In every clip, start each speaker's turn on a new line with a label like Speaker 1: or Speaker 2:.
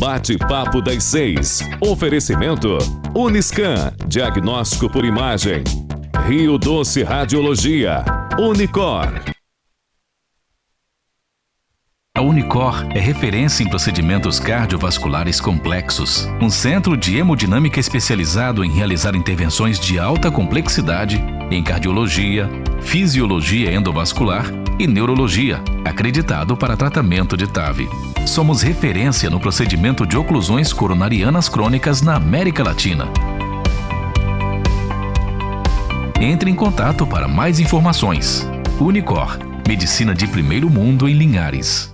Speaker 1: Bate-papo das 6. Oferecimento Uniscan, diagnóstico por imagem. Rio Doce Radiologia. Unicor.
Speaker 2: A Unicor é referência em procedimentos cardiovasculares complexos. Um centro de hemodinâmica especializado em realizar intervenções de alta complexidade em cardiologia, fisiologia endovascular e neurologia, acreditado para tratamento de TAV. Somos referência no procedimento de oclusões coronarianas crônicas na América Latina. Entre em contato para mais informações. Unicor, medicina de primeiro mundo em Linhares.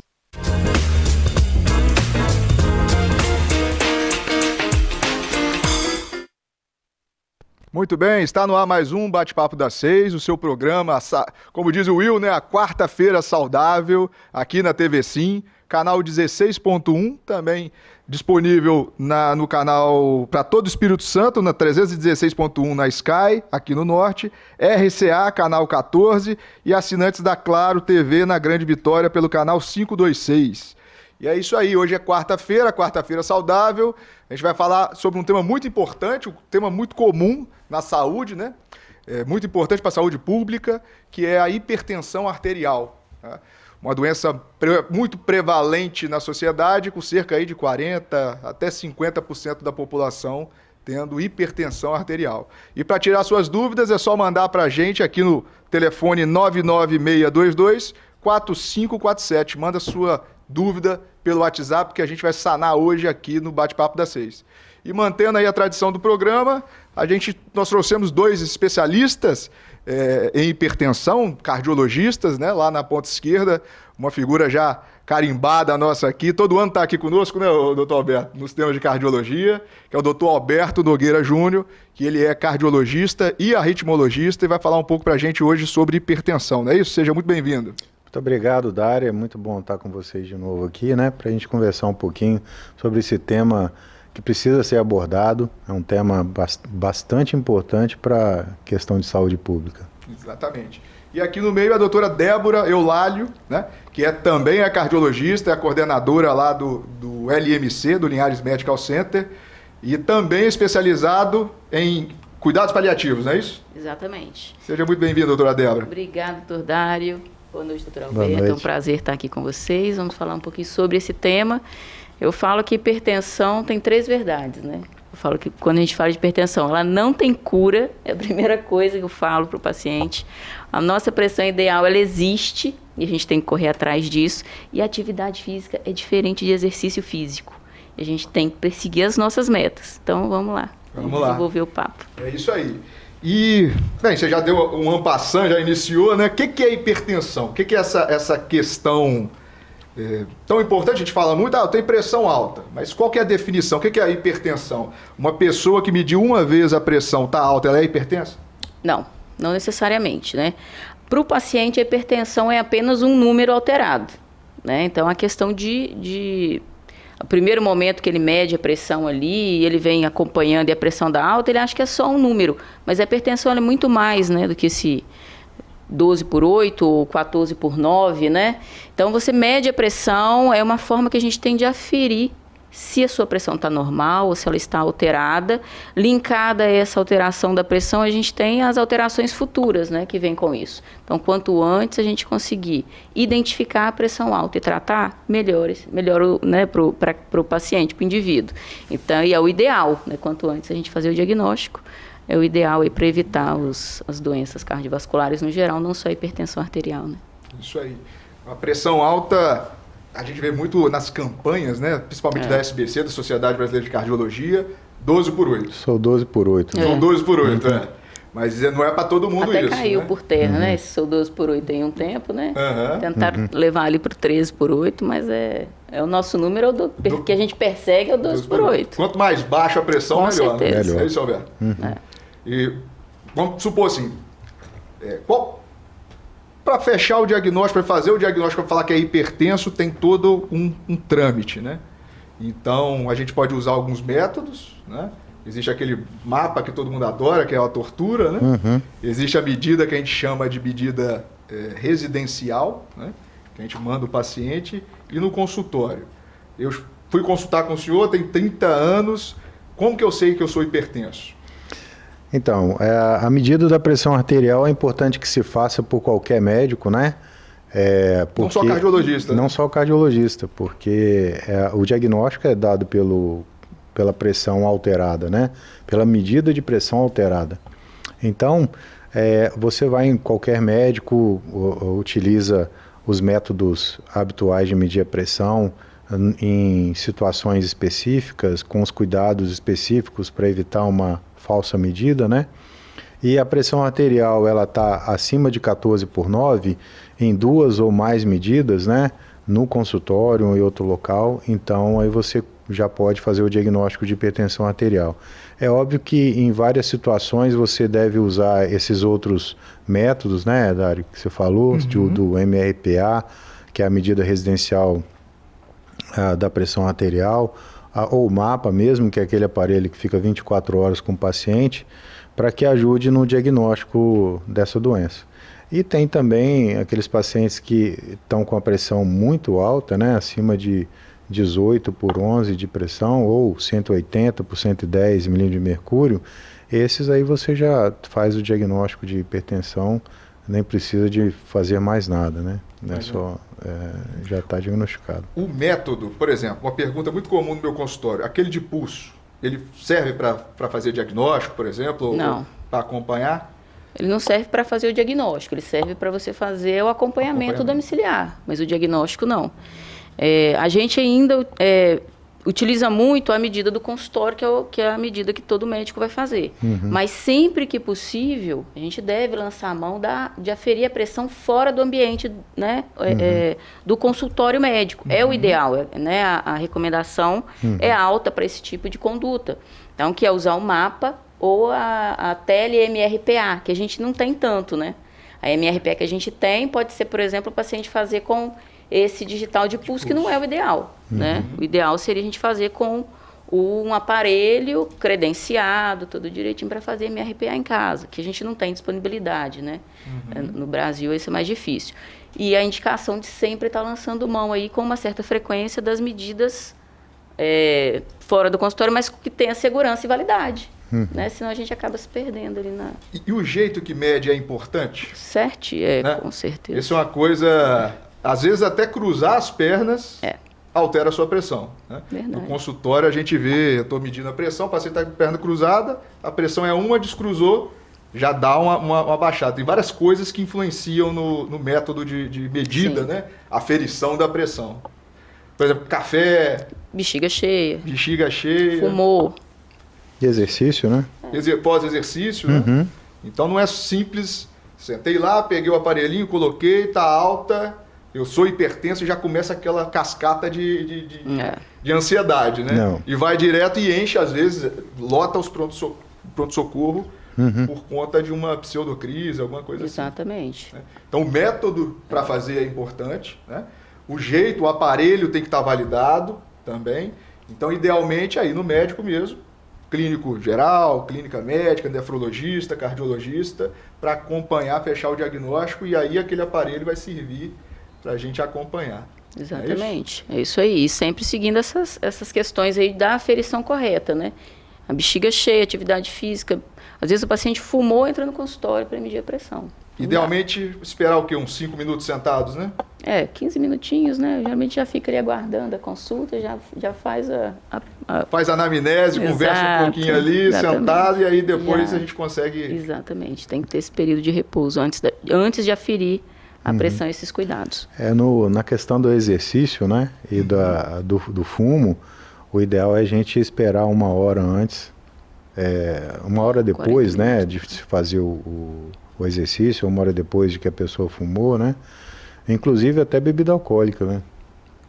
Speaker 3: Muito bem, está no ar mais um Bate-Papo das 6, o seu programa, como diz o Will, né, a quarta-feira saudável, aqui na TV Sim, canal 16.1, também disponível no canal para todo o Espírito Santo, na 316.1 na Sky, aqui no Norte, RCA, canal 14, e assinantes da Claro TV na Grande Vitória pelo canal 526. E é isso aí, hoje é quarta-feira saudável. A gente vai falar sobre um tema muito importante, um tema muito comum na saúde, né? Muito importante para a saúde pública, que é a hipertensão arterial, né? Uma doença muito prevalente na sociedade, com cerca aí de 40% até 50% da população tendo hipertensão arterial. E para tirar suas dúvidas, é só mandar para a gente aqui no telefone 99622-4547. Manda sua dúvida pelo WhatsApp, que a gente vai sanar hoje aqui no Bate-Papo das 6. E mantendo aí a tradição do programa, nós trouxemos dois especialistas em hipertensão, cardiologistas, né, lá na ponta esquerda, uma figura já carimbada nossa aqui, todo ano está aqui conosco, né, doutor Alberto, nos temas de cardiologia, que é o doutor Alberto Nogueira Júnior, que ele é cardiologista e arritmologista e vai falar um pouco para a gente hoje sobre hipertensão, não é isso? Seja muito bem-vindo.
Speaker 4: Muito obrigado, Dária. É muito bom estar com vocês de novo aqui, né? Para a gente conversar um pouquinho sobre esse tema que precisa ser abordado. É um tema bastante importante para a questão de saúde pública.
Speaker 3: Exatamente. E aqui no meio a doutora Débora Eulálio, né? Que também é cardiologista, é a coordenadora lá do LMC, do Linhares Medical Center, e também especializado em cuidados paliativos, não é isso?
Speaker 5: Exatamente.
Speaker 3: Seja muito bem-vinda, doutora Débora.
Speaker 5: Obrigada, doutor Dário. Boa noite, doutor Alberto. É um prazer estar aqui com vocês. Vamos falar um pouquinho sobre esse tema. Eu falo que hipertensão tem 3 verdades, né? Eu falo que quando a gente fala de hipertensão, ela não tem cura, é a primeira coisa que eu falo para o paciente. A nossa pressão ideal, ela existe e a gente tem que correr atrás disso. E a atividade física é diferente de exercício físico. E a gente tem que perseguir as nossas metas. Então, vamos lá. Vamos desenvolver o papo.
Speaker 3: É isso aí. E, bem, você já deu um en passant, já iniciou, né? O que é hipertensão? O que é essa questão tão importante? A gente fala muito, eu tenho pressão alta, mas qual que é a definição? O que é a hipertensão? Uma pessoa que mediu uma vez a pressão está alta, ela é hipertensa?
Speaker 5: Não necessariamente, né? Para o paciente, a hipertensão é apenas um número alterado, né? Então, a questão o primeiro momento que ele mede a pressão ali, ele vem acompanhando e a pressão dá alta, ele acha que é só um número. Mas a hipertensão é muito mais, né, do que esse 12/8 ou 14/9, né? Então, você mede a pressão, é uma forma que a gente tem de aferir se a sua pressão está normal ou se ela está alterada. Linkada a essa alteração da pressão, a gente tem as alterações futuras, né, que vêm com isso. Então, quanto antes a gente conseguir identificar a pressão alta e tratar, melhor, né, para o paciente, para o indivíduo. Então, e é o ideal, né, quanto antes a gente fazer o diagnóstico, é o ideal para evitar as doenças cardiovasculares no geral, não só a hipertensão arterial, né?
Speaker 3: Isso aí. A pressão alta, a gente vê muito nas campanhas, né? Principalmente da SBC, da Sociedade Brasileira de Cardiologia, 12/8.
Speaker 4: Sou 12/8.
Speaker 3: São 12/8, é. Mas não é para todo mundo
Speaker 5: até
Speaker 3: isso. Até caiu,
Speaker 5: né? Por terra, né? Esse sou 12/8 em um tempo, né? Tentaram levar ali para o 13/8, mas é o nosso número que a gente persegue é o 12/8.
Speaker 3: Quanto mais baixa a pressão,
Speaker 5: com
Speaker 3: melhor.
Speaker 5: certeza.
Speaker 3: Né? É isso, Alberto. E vamos supor assim, para fechar o diagnóstico, para fazer o diagnóstico, para falar que é hipertenso, tem todo um trâmite, né? Então, a gente pode usar alguns métodos, né? Existe aquele mapa que todo mundo adora, que é a tortura, né? Existe a medida que a gente chama de medida residencial, né? Que a gente manda o paciente, e no consultório. Eu fui consultar com o senhor, tem 30 anos, como que eu sei que eu sou hipertenso?
Speaker 4: Então, a medida da pressão arterial é importante que se faça por qualquer médico, né?
Speaker 3: Não só cardiologista.
Speaker 4: Não só cardiologista, porque o diagnóstico é dado pela pressão alterada, né? Pela medida de pressão alterada. Então, você vai em qualquer médico, utiliza os métodos habituais de medir a pressão em situações específicas, com os cuidados específicos para evitar uma falsa medida, né? E a pressão arterial, ela está acima de 14/9 em 2 ou mais medidas, né? No consultório ou em outro local, então aí você já pode fazer o diagnóstico de hipertensão arterial. É óbvio que em várias situações você deve usar esses outros métodos, né, Dário, que você falou, do MRPA, que é a medida residencial da pressão arterial, ou o MAPA mesmo, que é aquele aparelho que fica 24 horas com o paciente, para que ajude no diagnóstico dessa doença. E tem também aqueles pacientes que estão com a pressão muito alta, né, acima de 18/11 de pressão ou 180/110 milímetros de mercúrio. Esses aí você já faz o diagnóstico de hipertensão, nem precisa de fazer mais nada, né? Já está diagnosticado.
Speaker 3: O método, por exemplo, uma pergunta muito comum no meu consultório, aquele de pulso, ele serve para fazer diagnóstico, por exemplo?
Speaker 5: Não.
Speaker 3: Para acompanhar?
Speaker 5: Ele não serve para fazer o diagnóstico, ele serve para você fazer o acompanhamento domiciliar, mas o diagnóstico não. A gente ainda utiliza muito a medida do consultório, que é a medida que todo médico vai fazer. Mas sempre que possível, a gente deve lançar a mão de aferir a pressão fora do ambiente, né, do consultório médico. É o ideal, né, a recomendação é alta para esse tipo de conduta. Então, que é usar o MAPA ou a tele-MRPA, que a gente não tem tanto, né? A MRPA que a gente tem pode ser, por exemplo, o paciente fazer com esse digital de pulso, que não é o ideal, né? O ideal seria a gente fazer com um aparelho credenciado, tudo direitinho, para fazer MRPA em casa, que a gente não tem disponibilidade, né? No Brasil isso é mais difícil. E a indicação de sempre estar lançando mão aí com uma certa frequência das medidas fora do consultório, mas que tenha segurança e validade. Né? Senão a gente acaba se perdendo ali na...
Speaker 3: E o jeito que mede é importante?
Speaker 5: Certo, né? Com certeza.
Speaker 3: Isso é uma coisa... Às vezes até cruzar as pernas altera a sua pressão. Né? No consultório a gente vê, eu estou medindo a pressão, o paciente está com a perna cruzada, a pressão é uma, descruzou, já dá uma baixada. Tem várias coisas que influenciam no método de medida, né? Aferição da pressão. Por exemplo, café...
Speaker 5: Bexiga cheia.
Speaker 3: Fumou.
Speaker 4: E exercício, né?
Speaker 3: Pós-exercício, né? Então não é simples, sentei lá, peguei o aparelhinho, coloquei, tá alta, eu sou hipertenso e já começa aquela cascata de ansiedade, né?
Speaker 4: Não.
Speaker 3: E vai direto e enche, às vezes, lota os pronto-socorro por conta de uma pseudocrise, alguma coisa
Speaker 5: Exatamente.
Speaker 3: assim. Né? Então o método para fazer é importante, né? O jeito, o aparelho tem que estar validado também. Então, idealmente, aí no médico mesmo, clínico geral, clínica médica, nefrologista, cardiologista, para acompanhar, fechar o diagnóstico, e aí aquele aparelho vai servir para a gente acompanhar.
Speaker 5: Exatamente, é isso aí. E sempre seguindo essas questões aí da aferição correta, né? A bexiga cheia, atividade física. Às vezes o paciente fumou, entra no consultório para medir a pressão.
Speaker 3: Idealmente, esperar o quê? Uns 5 minutos sentados, né?
Speaker 5: 15 minutinhos, né? Geralmente já fica ali aguardando a consulta, já faz
Speaker 3: faz a anamnese, conversa um pouquinho ali, sentado, e aí depois a gente consegue...
Speaker 5: Exatamente, tem que ter esse período de repouso antes de aferir a pressão e esses cuidados.
Speaker 4: Na questão do exercício, né? E do fumo, o ideal é a gente esperar 1 hora antes, 1 hora depois, né? De se fazer o exercício, 1 hora depois de que a pessoa fumou, né? Inclusive até bebida alcoólica, né?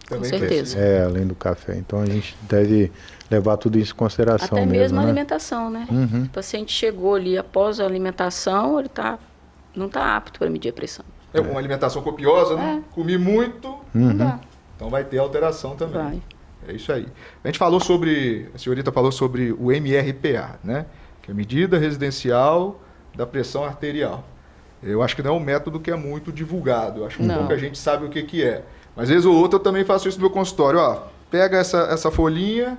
Speaker 5: Com certeza.
Speaker 4: Além do café. Então a gente deve levar tudo isso em consideração
Speaker 5: até mesmo a
Speaker 4: né?
Speaker 5: alimentação, né? O paciente chegou ali após a alimentação, ele não está apto para medir a pressão.
Speaker 3: Uma alimentação copiosa, né? Comi muito,
Speaker 5: Não dá.
Speaker 3: Então vai ter alteração também.
Speaker 5: Vai.
Speaker 3: É isso aí. A senhorita falou sobre o MRPA, né? Que é a medida residencial da pressão arterial. Eu acho que não é um método que é muito divulgado. Eu acho que pouca gente sabe o que é. Mas, às vezes ou outra, eu também faço isso no meu consultório. pega essa folhinha,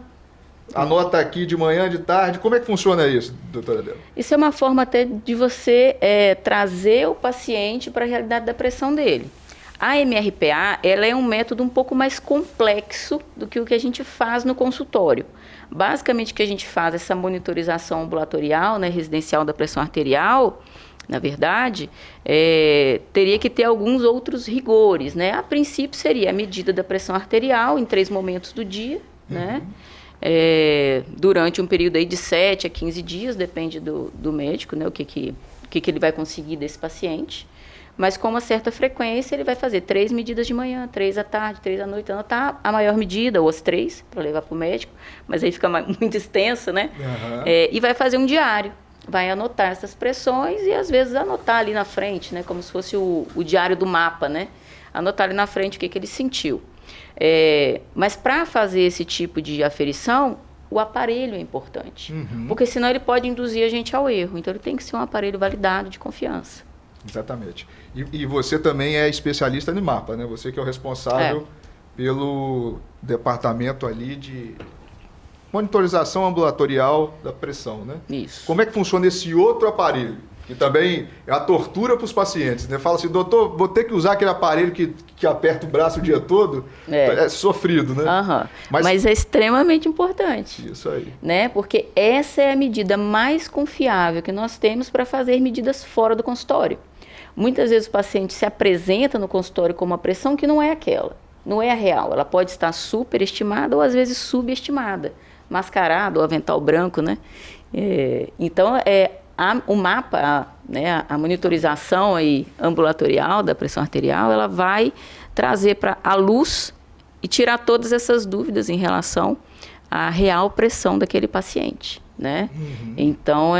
Speaker 3: anota aqui de manhã, de tarde. Como é que funciona isso, doutora Adela?
Speaker 5: Isso é uma forma até de você trazer o paciente para a realidade da pressão dele. A MRPA, ela é um método um pouco mais complexo do que o que a gente faz no consultório. Basicamente, o que a gente faz, essa monitorização ambulatorial, né, residencial da pressão arterial, na verdade, teria que ter alguns outros rigores, né? A princípio, seria a medida da pressão arterial em 3 momentos do dia, né? Durante um período aí de 7 a 15 dias, depende do médico, né? O que ele vai conseguir desse paciente. Mas com uma certa frequência, ele vai fazer 3 medidas de manhã, 3 à tarde, 3 à noite, anotar a maior medida, ou as 3, para levar para o médico, mas aí fica muito extenso, né? E vai fazer um diário, vai anotar essas pressões e às vezes anotar ali na frente, né? Como se fosse o diário do mapa, né? Anotar ali na frente o que ele sentiu. Mas para fazer esse tipo de aferição, o aparelho é importante, porque senão ele pode induzir a gente ao erro. Então ele tem que ser um aparelho validado, de confiança.
Speaker 3: Exatamente. E você também é especialista no mapa, né? Você que é o responsável pelo departamento ali de monitorização ambulatorial da pressão, né?
Speaker 5: Isso.
Speaker 3: Como é que funciona esse outro aparelho? Que também é a tortura para os pacientes, né? Fala assim, doutor, vou ter que usar aquele aparelho que aperta o braço o dia todo. É sofrido, né?
Speaker 5: Mas é extremamente importante.
Speaker 3: Isso aí.
Speaker 5: Né? Porque essa é a medida mais confiável que nós temos para fazer medidas fora do consultório. Muitas vezes o paciente se apresenta no consultório com uma pressão que não é aquela, não é a real. Ela pode estar superestimada ou às vezes subestimada, mascarada ou avental branco, né? Então, o mapa, né, a monitorização aí ambulatorial da pressão arterial, ela vai trazer para a luz e tirar todas essas dúvidas em relação à real pressão daquele paciente, né? Então,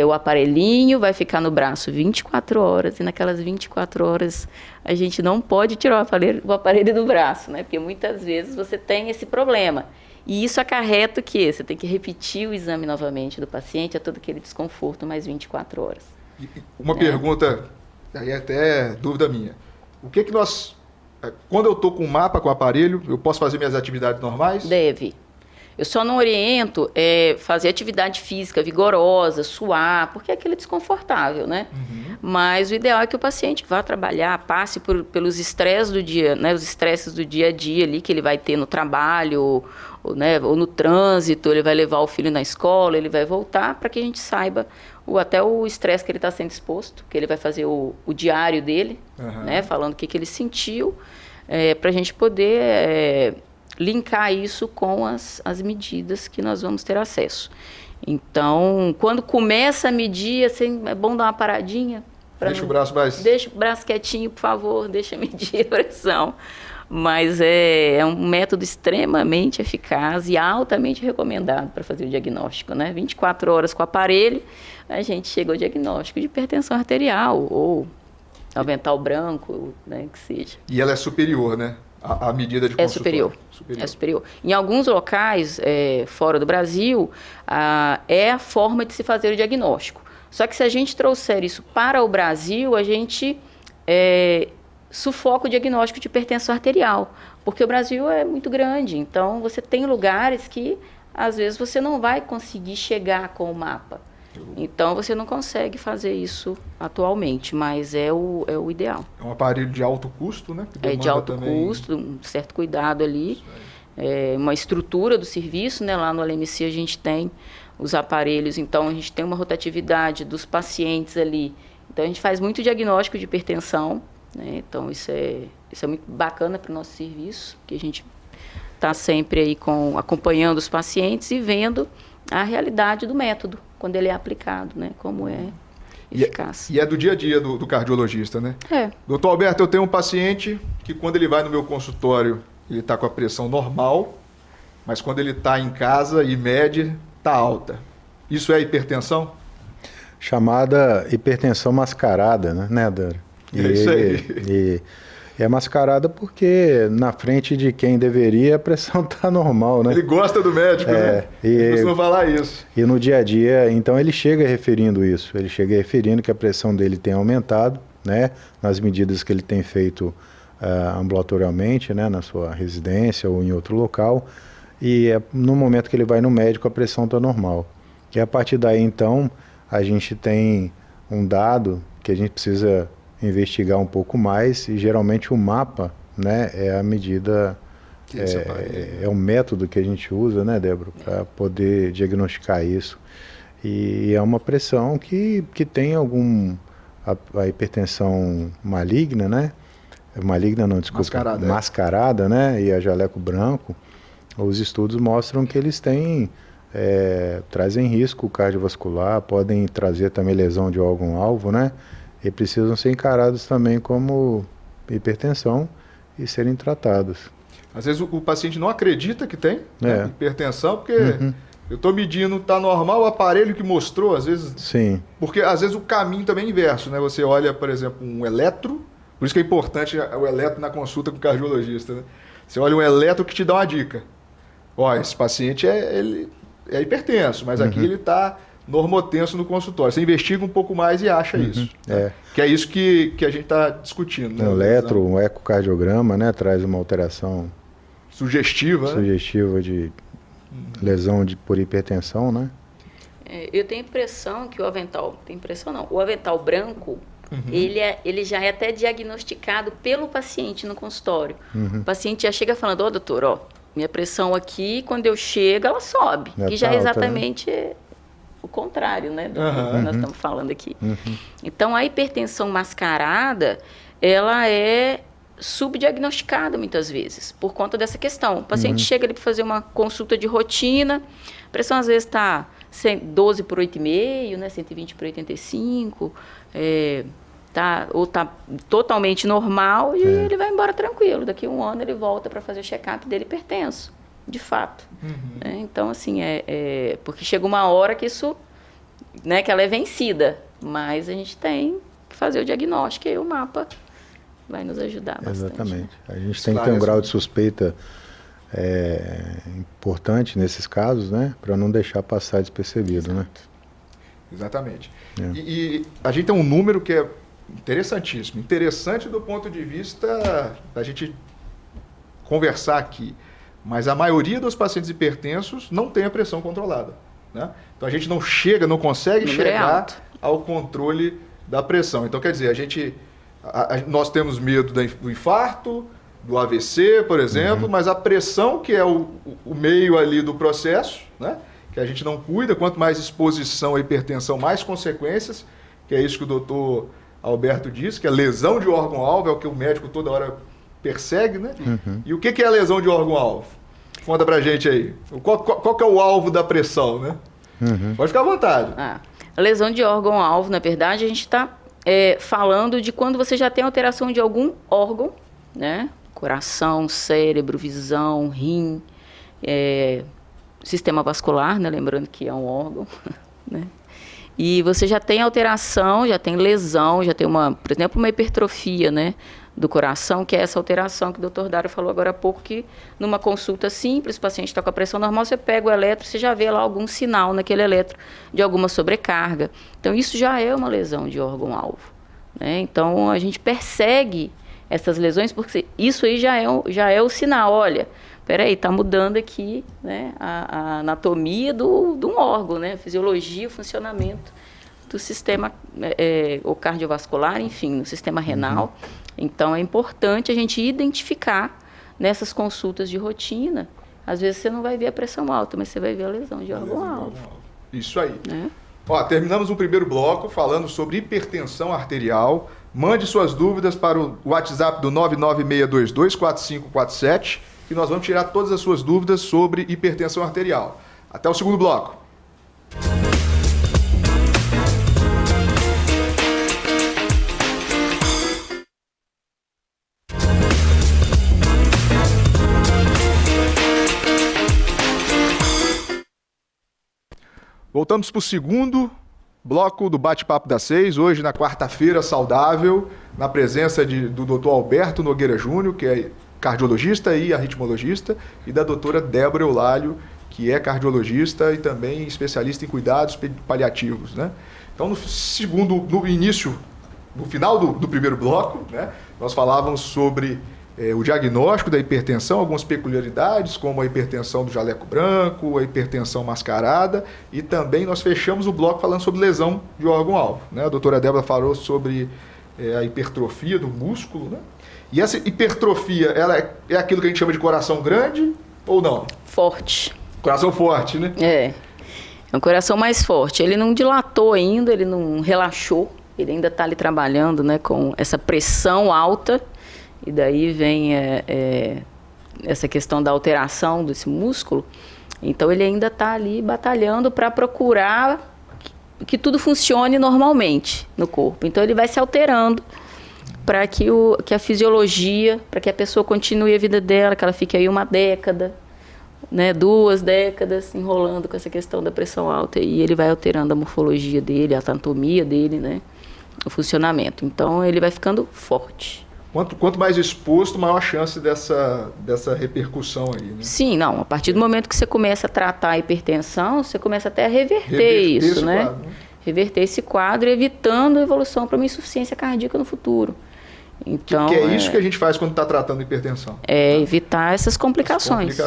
Speaker 5: o aparelhinho vai ficar no braço 24 horas e naquelas 24 horas a gente não pode tirar o aparelho do braço, né? Porque muitas vezes você tem esse problema. E isso acarreta o quê? Você tem que repetir o exame novamente do paciente, todo aquele desconforto, mais 24 horas.
Speaker 3: Uma pergunta, aí até dúvida minha. O que nós... Quando eu estou com o mapa, com o aparelho, eu posso fazer minhas atividades normais?
Speaker 5: Deve. Eu só não oriento fazer atividade física vigorosa, suar, porque é aquilo desconfortável, né? Mas o ideal é que o paciente vá trabalhar, passe pelos estresses do dia, né? Os estresses do dia a dia ali que ele vai ter no trabalho, ou no trânsito, ele vai levar o filho na escola, ele vai voltar, para que a gente saiba até o estresse que ele está sendo exposto, que ele vai fazer o diário dele, né? Falando o que ele sentiu, para a gente poder... linkar isso com as medidas que nós vamos ter acesso. Então, quando começa a medir, assim, é bom dar uma paradinha.
Speaker 3: Deixa o braço mais...
Speaker 5: Deixa o braço quietinho, por favor, deixa medir a pressão. Mas é um método extremamente eficaz e altamente recomendado para fazer o diagnóstico, né? 24 horas com o aparelho, a gente chega ao diagnóstico de hipertensão arterial ou avental branco, né, que seja.
Speaker 3: E ela é superior, né? A medida de consultório.
Speaker 5: É superior. Em alguns locais fora do Brasil, é a forma de se fazer o diagnóstico. Só que se a gente trouxer isso para o Brasil, a gente sufoca o diagnóstico de hipertensão arterial, porque o Brasil é muito grande. Então, você tem lugares que, às vezes, você não vai conseguir chegar com o mapa. Então, você não consegue fazer isso atualmente, mas é o ideal. É
Speaker 3: um aparelho de alto custo, né?
Speaker 5: É de alto custo, um certo cuidado ali. Uma estrutura do serviço, né? Lá no LMC a gente tem os aparelhos, então a gente tem uma rotatividade dos pacientes ali. Então, a gente faz muito diagnóstico de hipertensão, né? Então, isso é muito bacana para o nosso serviço, que a gente está sempre aí acompanhando os pacientes e vendo a realidade do método, quando ele é aplicado, né? Como é eficaz.
Speaker 3: E é do dia a dia do cardiologista, né? Doutor Alberto, eu tenho um paciente que quando ele vai no meu consultório, ele está com a pressão normal, mas quando ele está em casa e mede, está alta. Isso é hipertensão?
Speaker 4: Chamada hipertensão mascarada, né, Dara?
Speaker 3: Isso aí.
Speaker 4: É mascarada porque na frente de quem deveria a pressão está normal, né?
Speaker 3: Ele gosta do médico, né? Ele costuma falar isso.
Speaker 4: E no dia a dia, então ele chega referindo isso. Ele chega referindo que a pressão dele tem aumentado, né? Nas medidas que ele tem feito ambulatorialmente, né, na sua residência ou em outro local, e no momento que ele vai no médico a pressão está normal. E a partir daí então a gente tem um dado que a gente precisa investigar um pouco mais, e geralmente o mapa, né, é a medida, é o método que a gente usa, né, Débora, para poder diagnosticar isso. E é uma pressão que tem a hipertensão maligna, né? Maligna não, desculpa. Mascarada, né? E a jaleco branco. Os estudos mostram que eles trazem risco cardiovascular, podem trazer também lesão de órgão-alvo, né? E precisam ser encarados também como hipertensão e serem tratados.
Speaker 3: Às vezes o paciente não acredita que tem hipertensão, porque eu estou medindo, está normal, o aparelho que mostrou, às vezes...
Speaker 4: Sim.
Speaker 3: Porque às vezes o caminho também é inverso, né? Você olha, por exemplo, um eletro, por isso que é importante o eletro na consulta com o cardiologista, né? Você olha um eletro que te dá uma dica. Ó, esse paciente ele é hipertenso, mas aqui ele está normotenso no consultório. Você investiga um pouco mais e acha isso. Né? Que é isso que a gente está discutindo. Né?
Speaker 4: Um eletro, um ecocardiograma, né? Traz uma alteração
Speaker 3: sugestiva
Speaker 4: de lesão por hipertensão, né?
Speaker 5: Eu tenho impressão que o avental... Tem impressão não. O avental branco, ele já é até diagnosticado pelo paciente no consultório. O paciente já chega falando, doutor, minha pressão aqui, quando eu chego, ela sobe. Que já é exatamente o contrário, né? Do que nós estamos falando aqui. Então, a hipertensão mascarada, ela é subdiagnosticada muitas vezes, por conta dessa questão. O paciente chega ali para fazer uma consulta de rotina, a pressão às vezes está 12 por 8,5, né? 120 por 85, ou está totalmente normal e ele vai embora tranquilo. Daqui a um ano ele volta para fazer o check-up dele hipertenso, de fato. Então, assim, porque chega uma hora que isso, né, que ela é vencida, mas a gente tem que fazer o diagnóstico e aí o mapa vai nos ajudar bastante.
Speaker 4: Exatamente. A gente tem que ter um grau de suspeita importante nesses casos, né, para não deixar passar despercebido, né?
Speaker 3: Exatamente. E a gente tem um número que é interessantíssimo. Interessante do ponto de vista da gente conversar aqui. Mas a maioria dos pacientes hipertensos não tem a pressão controlada, né? Então a gente não consegue chegar ao controle da pressão. Então quer dizer, nós temos medo do infarto, do AVC, por exemplo, mas a pressão, que é o meio ali do processo, né? Que a gente não cuida, quanto mais exposição à hipertensão, mais consequências, que é isso que o doutor Alberto disse, que a lesão de órgão-alvo é o que o médico toda hora persegue, né? E o que é a lesão de órgão-alvo? Conta pra gente aí. Qual que é o alvo da pressão, né? Pode ficar à vontade.
Speaker 5: A lesão de órgão-alvo, na verdade, a gente está falando de quando você já tem alteração de algum órgão, né? Coração, cérebro, visão, rim, sistema vascular, né? Lembrando que é um órgão, né? E você já tem alteração, já tem lesão, já tem por exemplo, uma hipertrofia, né, do coração, que é essa alteração que o Dr. Dário falou agora há pouco, que numa consulta simples, o paciente está com a pressão normal, você pega o eletro, você já vê lá algum sinal naquele eletro de alguma sobrecarga. Então, isso já é uma lesão de órgão-alvo, né? Então, a gente persegue essas lesões, porque isso aí já é o sinal, olha, peraí, está mudando aqui, né, a anatomia de um órgão, né, a fisiologia, o funcionamento do sistema o cardiovascular, enfim, no sistema renal. Então, é importante a gente identificar nessas consultas de rotina. Às vezes você não vai ver a pressão alta, mas você vai ver a lesão de órgão-alvo.
Speaker 3: Isso aí. Terminamos o primeiro bloco falando sobre hipertensão arterial. Mande suas dúvidas para o WhatsApp do 996224547, que nós vamos tirar todas as suas dúvidas sobre hipertensão arterial. Até o segundo bloco. Voltamos para o segundo bloco do Bate-Papo das 6, hoje na quarta-feira saudável, na presença do Dr. Alberto Nogueira Júnior, que é cardiologista e arritmologista, e da doutora Débora Eulálio, que é cardiologista e também especialista em cuidados paliativos, né? Então, no final do primeiro bloco, né, nós falávamos sobre o diagnóstico da hipertensão, algumas peculiaridades, como a hipertensão do jaleco branco, a hipertensão mascarada, e também nós fechamos o bloco falando sobre lesão de órgão-alvo, né? A doutora Débora falou sobre a hipertrofia do músculo, né? E essa hipertrofia, ela é aquilo que a gente chama de coração grande ou não?
Speaker 5: Forte.
Speaker 3: Coração forte, né?
Speaker 5: É um coração mais forte. Ele não dilatou ainda, ele não relaxou, ele ainda está ali trabalhando, né, com essa pressão alta, e daí vem essa questão da alteração desse músculo. Então ele ainda está ali batalhando para procurar que tudo funcione normalmente no corpo. Então ele vai se alterando para que a fisiologia, para que a pessoa continue a vida dela, que ela fique aí 1 década, né, 2 décadas enrolando com essa questão da pressão alta, e ele vai alterando a morfologia dele, a anatomia dele, né, o funcionamento. Então ele vai ficando forte.
Speaker 3: Quanto mais exposto, maior a chance dessa repercussão aí, né?
Speaker 5: Sim, não. A partir do momento que você começa a tratar a hipertensão, você começa até a reverter isso, né?
Speaker 3: Quadro, né?
Speaker 5: Reverter esse quadro, evitando a evolução para uma insuficiência cardíaca no futuro. Então,
Speaker 3: que é isso que a gente faz quando está tratando hipertensão.
Speaker 5: É evitar essas complicações.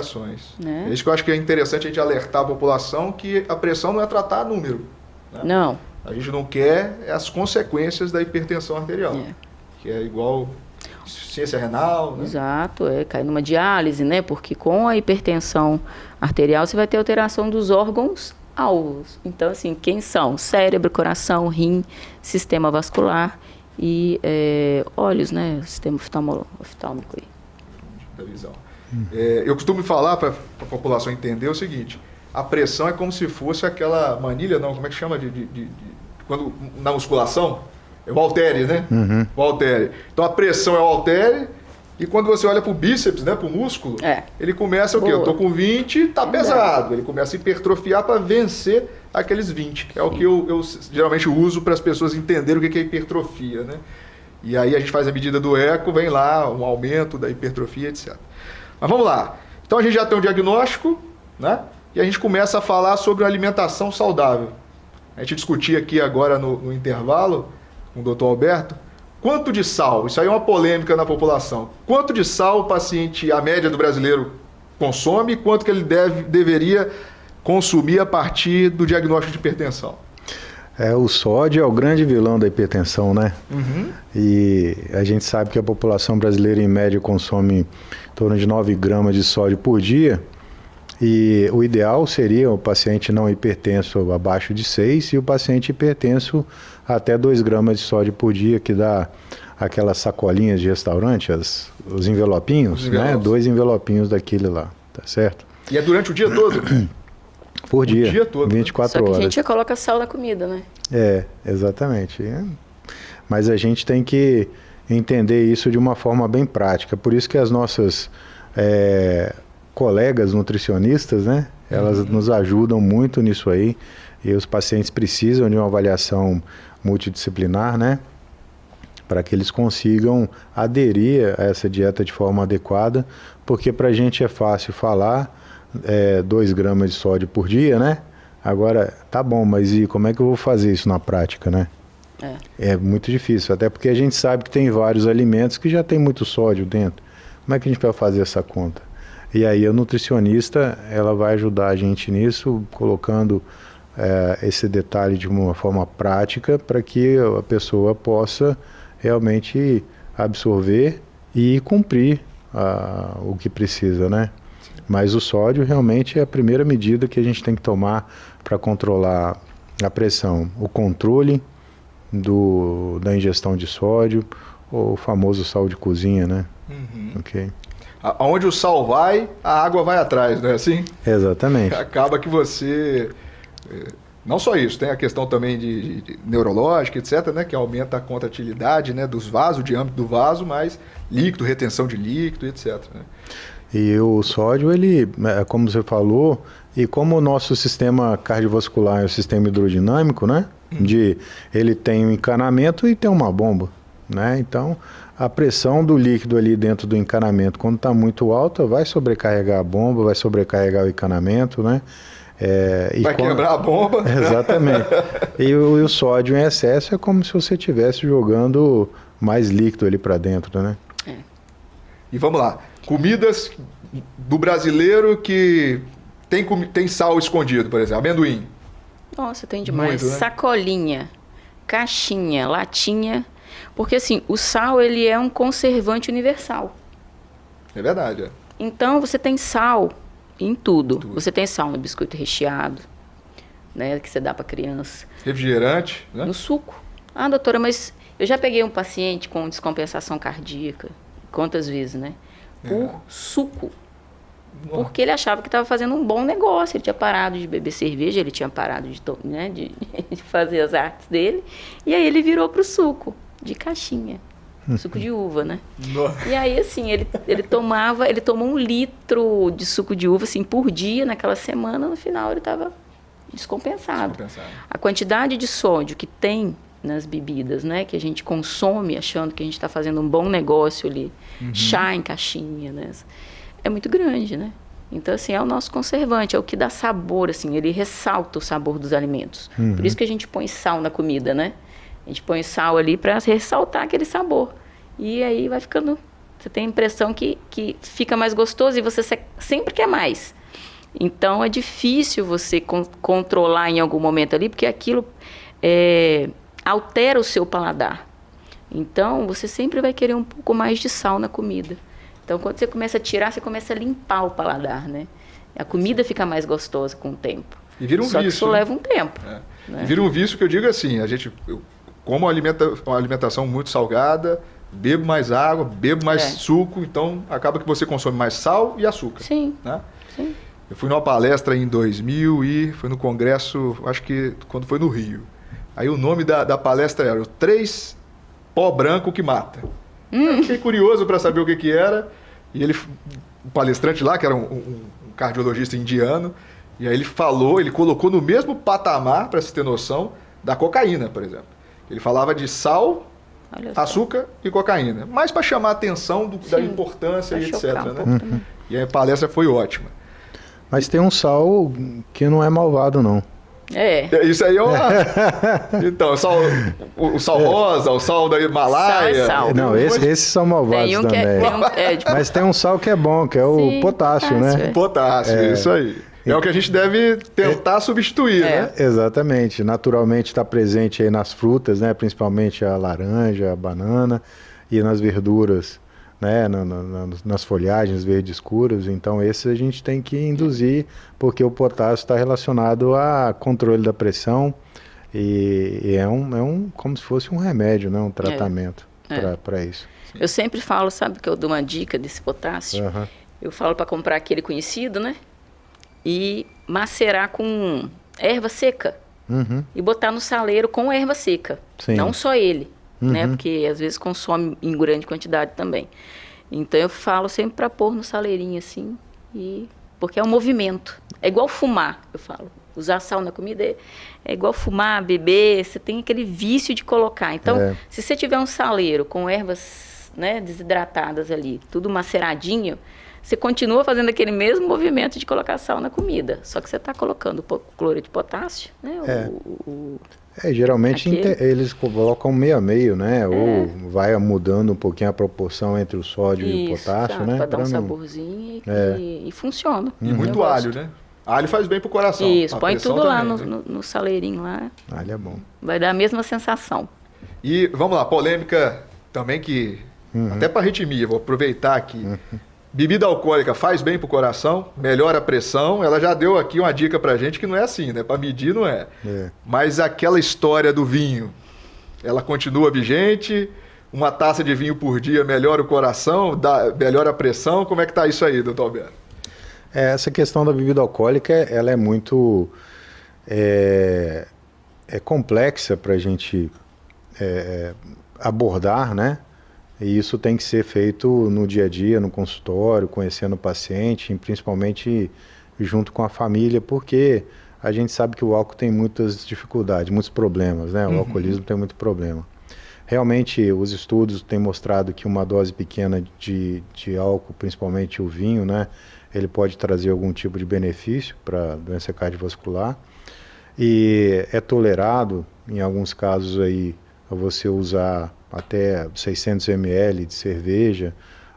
Speaker 3: Né? É isso que eu acho que é interessante a gente alertar a população, que a pressão não é tratar número. Né?
Speaker 5: Não.
Speaker 3: A gente não quer as consequências da hipertensão arterial, que é igual insuficiência renal. Né?
Speaker 5: Exato, cair numa diálise, né? Porque com a hipertensão arterial você vai ter alteração dos órgãos alvos. Então, assim, quem são? Cérebro, coração, rim, sistema vascular e olhos, né? O sistema oftálmico aí.
Speaker 3: Da visão. Eu costumo falar para a população entender o seguinte: a pressão é como se fosse aquela manilha, não, como é que chama? Quando, na musculação, é o haltere, né?
Speaker 4: Uhum.
Speaker 3: O haltere. Então a pressão é o haltere, e quando você olha para o bíceps, né, para o músculo, ele começa o quê? Eu estou com 20, tá pesado. Ele começa a hipertrofiar para vencer aqueles 20. É o que eu geralmente uso para as pessoas entenderem o que é hipertrofia, né? E aí a gente faz a medida do eco, vem lá um aumento da hipertrofia, etc. Mas vamos lá. Então a gente já tem um diagnóstico, né? E a gente começa a falar sobre a alimentação saudável. A gente discutia aqui agora no intervalo com o doutor Alberto, quanto de sal, isso aí é uma polêmica na população, quanto de sal o paciente, a média do brasileiro, consome e quanto que ele deveria consumir a partir do diagnóstico de hipertensão?
Speaker 4: O sódio é o grande vilão da hipertensão, né?
Speaker 3: Uhum.
Speaker 4: E a gente sabe que a população brasileira, em média, consome em torno de 9 gramas de sódio por dia. E o ideal seria o paciente não hipertenso abaixo de 6 e o paciente hipertenso até 2 gramas de sódio por dia, que dá aquelas sacolinhas de restaurante, os envelopinhos, né? 2 envelopinhos daquele lá, tá certo?
Speaker 3: E é durante o dia todo?
Speaker 4: Por dia,
Speaker 3: o dia todo,
Speaker 4: 24
Speaker 5: horas. Só que
Speaker 4: horas.
Speaker 5: a gente já coloca sal na comida, né?
Speaker 4: Exatamente. Mas a gente tem que entender isso de uma forma bem prática. Por isso que as nossas colegas nutricionistas, né? Elas nos ajudam muito nisso aí. E os pacientes precisam de uma avaliação multidisciplinar, né? Para que eles consigam aderir a essa dieta de forma adequada. Porque para a gente é fácil falar 2 gramas de sódio por dia, né? Agora, tá bom, mas e como é que eu vou fazer isso na prática, né? É muito difícil, até porque a gente sabe que tem vários alimentos que já tem muito sódio dentro. Como é que a gente vai fazer essa conta? E aí a nutricionista, ela vai ajudar a gente nisso, colocando esse detalhe de uma forma prática para que a pessoa possa realmente absorver e cumprir o que precisa, né? Mas o sódio realmente é a primeira medida que a gente tem que tomar para controlar a pressão. O controle da ingestão de sódio, o famoso sal de cozinha, né?
Speaker 3: Uhum.
Speaker 4: Ok.
Speaker 3: Onde o sal vai, a água vai atrás, não é assim?
Speaker 4: Exatamente.
Speaker 3: Acaba que você... Não só isso, tem a questão também de neurológica, etc., né, que aumenta a contratilidade, né, dos vasos, o diâmetro do vaso, mas líquido, retenção de líquido, etc., né?
Speaker 4: E o sódio, ele, como você falou, e como o nosso sistema cardiovascular é um sistema hidrodinâmico, né? Ele tem um encanamento e tem uma bomba, né? Então, a pressão do líquido ali dentro do encanamento, quando está muito alta, vai sobrecarregar a bomba, vai sobrecarregar o encanamento, né?
Speaker 3: Quebrar a bomba.
Speaker 4: Exatamente. E o sódio em excesso é como se você estivesse jogando mais líquido ali para dentro, né?
Speaker 3: E vamos lá, comidas do brasileiro que tem sal escondido, por exemplo, amendoim.
Speaker 5: Nossa, tem demais.
Speaker 3: Muito, né?
Speaker 5: Sacolinha, caixinha, latinha. Porque assim, o sal ele é um conservante universal.
Speaker 3: É verdade, é.
Speaker 5: Então você tem sal em tudo. Você tem sal no biscoito recheado, né, que você dá para criança.
Speaker 3: Refrigerante, né?
Speaker 5: No suco. Ah, doutora, mas eu já peguei um paciente com descompensação cardíaca, quantas vezes, né? Por suco. Porque ele achava que estava fazendo um bom negócio. Ele tinha parado de beber cerveja, ele tinha parado de fazer as artes dele. E aí ele virou pro suco, de caixinha. Suco de uva, né?
Speaker 3: Nossa.
Speaker 5: E aí, assim, ele tomou 1 litro de suco de uva, assim, por dia, naquela semana. No final, ele estava descompensado. A quantidade de sódio que tem nas bebidas, né? Que a gente consome achando que a gente está fazendo um bom negócio ali. Chá em caixinha, né? É muito grande, né? Então, assim, é o nosso conservante, é o que dá sabor, assim, ele ressalta o sabor dos alimentos. Por isso que a gente põe sal na comida, né? A gente põe sal ali para ressaltar aquele sabor. E aí vai ficando... Você tem a impressão que fica mais gostoso e você sempre quer mais. Então, é difícil você controlar em algum momento ali, porque aquilo altera o seu paladar. Então, você sempre vai querer um pouco mais de sal na comida. Então, quando você começa a tirar, você começa a limpar o paladar, né? A comida fica mais gostosa com o tempo.
Speaker 3: E vira um
Speaker 5: Só
Speaker 3: vício.
Speaker 5: que isso leva um tempo. Né?
Speaker 3: E vira um vício que eu digo assim, eu como uma alimentação muito salgada, bebo mais água, bebo mais suco, então acaba que você consome mais sal e açúcar.
Speaker 5: Sim,
Speaker 3: né?
Speaker 5: sim.
Speaker 3: Eu fui numa palestra em 2000 e foi no congresso, acho que quando foi no Rio. Aí o nome da palestra era o 3 pó branco que mata. Eu fiquei curioso para saber o que era. E o palestrante lá, que era um cardiologista indiano, e aí ele colocou no mesmo patamar, para você ter noção, da cocaína, por exemplo. Ele falava de sal, açúcar e cocaína. Mas para chamar a atenção da importância e etc. Né? E a palestra foi ótima.
Speaker 4: Mas tem um sal que não é malvado, não.
Speaker 3: Isso aí é uma... Então, o sal rosa, o sal da Himalaia...
Speaker 5: Sal.
Speaker 4: Não, esses são malvados também. Mas tem um sal que é bom, que é o potássio, né?
Speaker 3: Potássio, isso aí. É o que a gente deve tentar substituir, né?
Speaker 4: Exatamente. Naturalmente está presente aí nas frutas, né? Principalmente a laranja, a banana e nas verduras, né? Nas folhagens verdes escuras. Então, esses a gente tem que induzir, porque o potássio está relacionado a controle da pressão e é como se fosse um remédio, né? Um tratamento para isso.
Speaker 5: Eu sempre falo, sabe que eu dou uma dica desse potássio? Eu falo para comprar aquele conhecido, né? E macerar com erva seca. E botar no saleiro com erva seca. Sim. Não só ele, né? Porque às vezes consome em grande quantidade também. Então eu falo sempre para pôr no saleirinho assim, porque é um movimento. É igual fumar, eu falo. Usar sal na comida é igual fumar, beber, você tem aquele vício de colocar. Então, se você tiver um saleiro com ervas, né, desidratadas ali, tudo maceradinho, você continua fazendo aquele mesmo movimento de colocar sal na comida. Só que você está colocando cloreto de potássio, né?
Speaker 4: Geralmente eles colocam meio a meio, né? Ou vai mudando um pouquinho a proporção entre o sódio e o potássio, né?
Speaker 5: Para dar um saborzinho e funciona.
Speaker 3: E muito alho, né? Alho faz bem pro coração.
Speaker 5: Isso, põe tudo também, lá no saleirinho lá.
Speaker 4: Alho é bom.
Speaker 5: Vai dar a mesma sensação.
Speaker 3: E vamos lá, polêmica também que... Até para arritmia, vou aproveitar aqui. Bebida alcoólica faz bem pro coração, melhora a pressão. Ela já deu aqui uma dica pra gente que não é assim, né? Para medir não é. Mas aquela história do vinho, ela continua vigente? Uma taça de vinho por dia melhora o coração, melhora a pressão? Como é que tá isso aí, doutor Alberto?
Speaker 4: Essa questão da bebida alcoólica, ela é muito complexa para a gente abordar, né? E isso tem que ser feito no dia a dia, no consultório, conhecendo o paciente, principalmente junto com a família, porque a gente sabe que o álcool tem muitas dificuldades, muitos problemas, né? O alcoolismo tem muito problema. Realmente, os estudos têm mostrado que uma dose pequena de álcool, principalmente o vinho, né? Ele pode trazer algum tipo de benefício para a doença cardiovascular. E é tolerado, em alguns casos aí, você usar até 600 ml de cerveja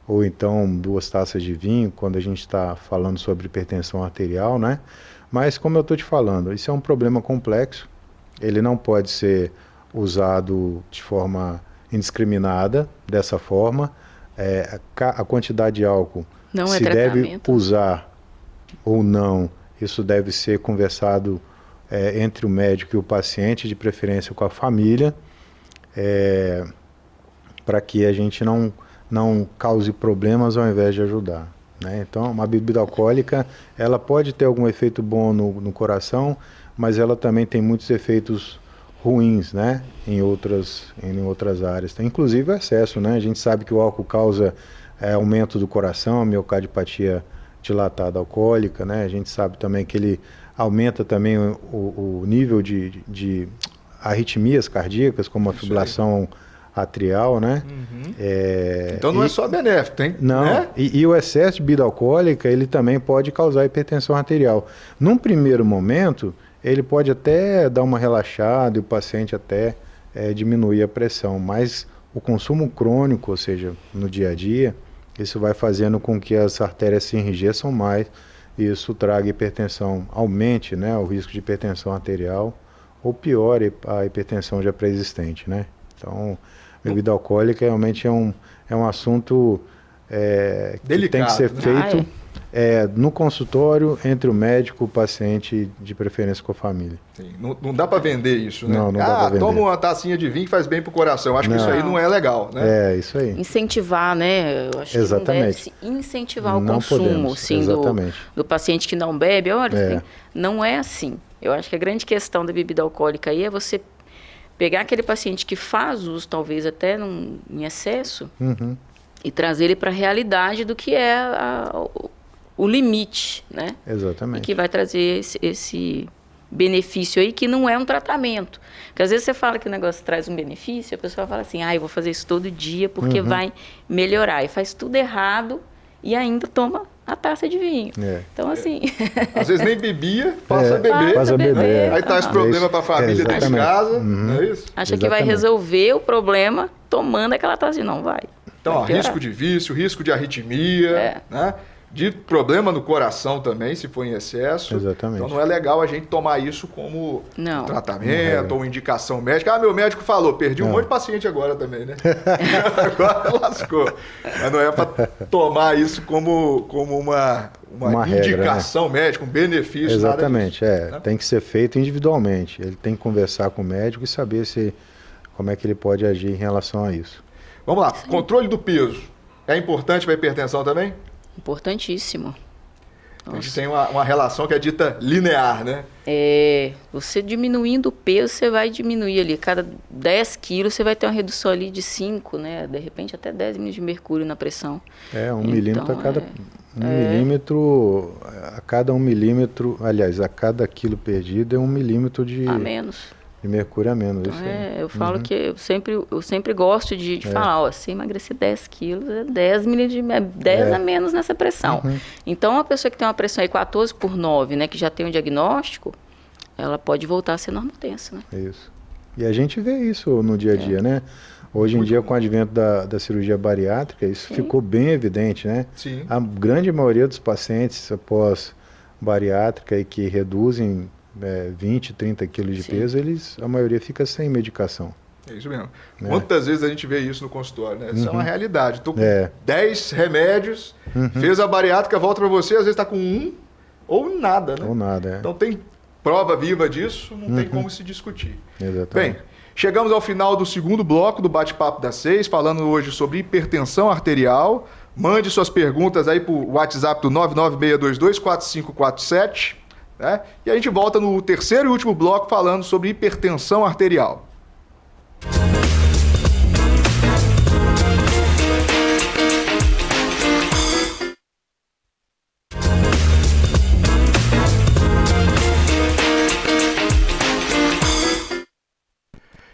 Speaker 4: ou então 2 taças de vinho, quando a gente está falando sobre hipertensão arterial, né? Mas, como eu estou te falando, isso é um problema complexo, ele não pode ser usado de forma indiscriminada, dessa forma. A quantidade de álcool,
Speaker 5: não
Speaker 4: se deve usar ou não, isso deve ser conversado entre o médico e o paciente, de preferência com a família, para que a gente não cause problemas ao invés de ajudar, né? Então, uma bebida alcoólica, ela pode ter algum efeito bom no coração, mas ela também tem muitos efeitos ruins, né? Em outras áreas. Inclusive o excesso, né? A gente sabe que o álcool causa aumento do coração, miocardiopatia dilatada alcoólica, né? A gente sabe também que ele aumenta também o nível de arritmias cardíacas, como a fibrilação atrial, né?
Speaker 3: Então não é só benéfico, tem?
Speaker 4: Não,
Speaker 3: né?
Speaker 4: e o excesso de bebida alcoólica, ele também pode causar hipertensão arterial. Num primeiro momento, ele pode até dar uma relaxada e o paciente até diminuir a pressão, mas o consumo crônico, ou seja, no dia a dia, isso vai fazendo com que as artérias se enrijeçam mais e isso traga hipertensão, aumente, né, o risco de hipertensão arterial ou piore a hipertensão já pré-existente, né? Então, bebida alcoólica realmente é um assunto que tem que ser feito no consultório, entre o médico e o paciente, de preferência com a família.
Speaker 3: Sim, não dá para vender isso, né?
Speaker 4: Não dá para vender.
Speaker 3: Toma uma tacinha de vinho que faz bem pro coração. Acho que isso aí não é legal, né?
Speaker 4: Isso aí.
Speaker 5: Incentivar, né? Eu acho
Speaker 4: Exatamente.
Speaker 5: que não deve incentivar o
Speaker 4: não
Speaker 5: consumo,
Speaker 4: podemos.
Speaker 5: assim, do paciente que não bebe. Olha, não é assim. Eu acho que a grande questão da bebida alcoólica aí é você pegar aquele paciente que faz uso, talvez até em excesso, e trazer ele para a realidade do que é o limite, né?
Speaker 4: Exatamente.
Speaker 5: E que vai trazer esse benefício aí, que não é um tratamento. Porque às vezes você fala que o negócio traz um benefício, a pessoa fala assim, eu vou fazer isso todo dia porque vai melhorar. E faz tudo errado e ainda toma a taça de vinho. Então, assim...
Speaker 3: Às vezes nem bebia, passa a beber.
Speaker 4: Passa a beber.
Speaker 3: Aí traz problema para a família dentro de casa, não é isso?
Speaker 5: Acha que vai resolver o problema tomando aquela taça de não vai.
Speaker 3: Então, risco de vício, risco de arritmia, né? De problema no coração também, se for em excesso.
Speaker 4: Exatamente.
Speaker 3: Então não é legal a gente tomar isso como tratamento ou indicação médica. Meu médico falou, perdi um monte de paciente agora também, né? Agora lascou. Mas não é para tomar isso como uma indicação regra, né? Médica, um benefício.
Speaker 4: Exatamente,
Speaker 3: nada disso,
Speaker 4: tem que ser feito individualmente. Ele tem que conversar com o médico e saber como é que ele pode agir em relação a isso.
Speaker 3: Vamos lá, controle do peso. É importante para a hipertensão também?
Speaker 5: Importantíssimo.
Speaker 3: A gente tem uma relação que é dita linear, né?
Speaker 5: Você diminuindo o peso, você vai diminuir ali, cada 10 quilos você vai ter uma redução ali de 5, né? De repente até 10 milímetros de mercúrio na pressão.
Speaker 4: 1 milímetro a cada milímetro, a cada 1 milímetro, aliás, a cada quilo perdido é 1 milímetro de...
Speaker 5: A menos.
Speaker 4: De mercúrio a menos.
Speaker 5: Então, eu falo que eu sempre gosto de falar, se emagrecer 10 quilos, é 10 milímetros, 10 a menos nessa pressão. Então, uma pessoa que tem uma pressão aí 14/9, né, que já tem um diagnóstico, ela pode voltar a ser normotensa, né?
Speaker 4: Isso. E a gente vê isso no dia a dia, né? Hoje em dia, com o advento da cirurgia bariátrica, isso ficou bem evidente, né?
Speaker 3: Sim.
Speaker 4: A grande maioria dos pacientes após bariátrica e que reduzem 20, 30 quilos de peso, a maioria fica sem medicação.
Speaker 3: É isso mesmo. Quantas vezes a gente vê isso no consultório, né? Isso é uma realidade. Estou com 10 remédios, fez a bariátrica, volta para você, às vezes está com 1 ou nada, né?
Speaker 4: Ou nada,
Speaker 3: Então tem prova viva disso, não tem como se discutir.
Speaker 4: Exatamente.
Speaker 3: Bem, chegamos ao final do segundo bloco do Bate-Papo das 6, falando hoje sobre hipertensão arterial. Mande suas perguntas aí para o WhatsApp do 996224547. Né? E a gente volta no terceiro e último bloco falando sobre hipertensão arterial.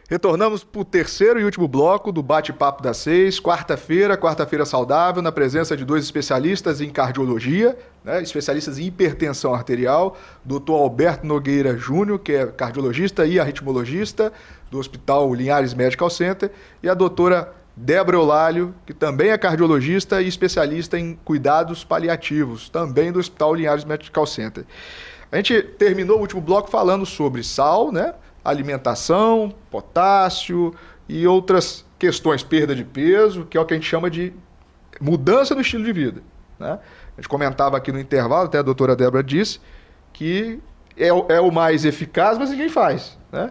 Speaker 3: Retornamos para o terceiro e último bloco do Bate-Papo das 6, quarta-feira saudável, na presença de 2 especialistas em cardiologia, né, especialistas em hipertensão arterial, Dr. Alberto Nogueira Júnior, que é cardiologista e arritmologista do Hospital Linhares Medical Center, e a doutora Débora Eulálio, que também é cardiologista e especialista em cuidados paliativos, também do Hospital Linhares Medical Center. A gente terminou o último bloco falando sobre sal, né? Alimentação, potássio e outras questões, perda de peso, que é o que a gente chama de mudança no estilo de vida, né? A gente comentava aqui no intervalo, até a doutora Débora disse, que é o mais eficaz, mas ninguém faz, né?